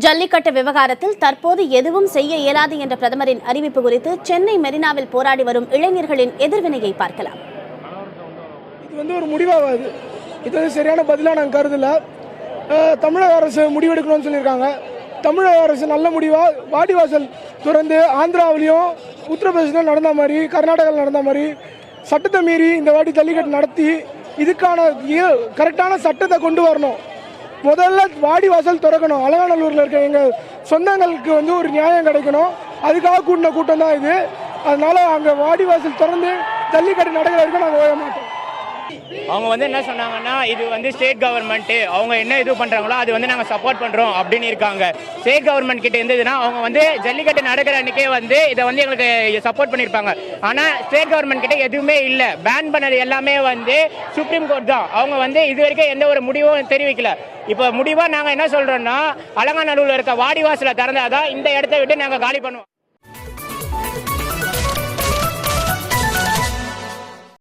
ஜல்லிக்கட்டு விவகாரத்தில் தற்போது எதுவும் செய்ய இயலாது என்ற பிரதமரின் அறிவிப்பு குறித்து சென்னை மெரினாவில் போராடி வரும் இளைஞர்களின் எதிர்வினையை பார்க்கலாம். இது ஒரு முடிவாகாது. இது சரியான பதிலாக நாங்கள் கருதல. தமிழக அரசு முடிவெடுக்கணும்னு சொல்லியிருக்காங்க. தமிழக அரசு நல்ல முடிவாக வாடிவாசல் திறந்து ஆந்திராவிலையும் உத்தரப்பிரதேசத்தில் நடந்த மாதிரி, கர்நாடகாவில் நடந்த மாதிரி சட்டத்தை மீறி இந்த வாட்டி ஜல்லிக்கட்டு நடத்தி இதுக்கான கரெக்டான சட்டத்தை கொண்டு வரணும். முதல்ல வாடிவாசல் திறக்கணும். அலங்காநல்லூரில் இருக்க எங்கள் சொந்தங்களுக்கு ஒரு நியாயம் கிடைக்கணும். அதுக்காக கூட்டின கூட்டம் தான் இது. அதனால அங்கே வாடிவாசல் திறந்து ஜல்லிக்கட்டு நடக்கிற வரைக்கும் நாங்கள் ஓய மாட்டோம். அவங்க என்ன சொன்னாங்கன்னா, இது ஸ்டேட் கவர்மெண்ட்டு அவங்க என்ன இது பண்ணுறாங்களோ அது நாங்கள் சப்போர்ட் பண்ணுறோம் அப்படின்னு இருக்காங்க. ஸ்டேட் கவர்மெண்ட் கிட்ட இருந்ததுன்னா அவங்க ஜல்லிக்கட்டு நடக்கிற அன்றைக்கே இதை எங்களுக்கு சப்போர்ட் பண்ணியிருப்பாங்க. ஆனால் ஸ்டேட் கவர்மெண்ட் கிட்ட எதுவுமே இல்லை. பேன் பண்ணது எல்லாமே சுப்ரீம் கோர்ட் தான். அவங்க இது வரைக்கும் எந்த ஒரு முடிவும் தெரிவிக்கல. இப்போ முடிவாக நாங்கள் என்ன சொல்கிறோன்னா, அலங்காநல்லூரில் இருக்க வாடிவாசலை திறந்தாதான் இந்த இடத்த விட்டு நாங்கள் காலி பண்ணுவோம்.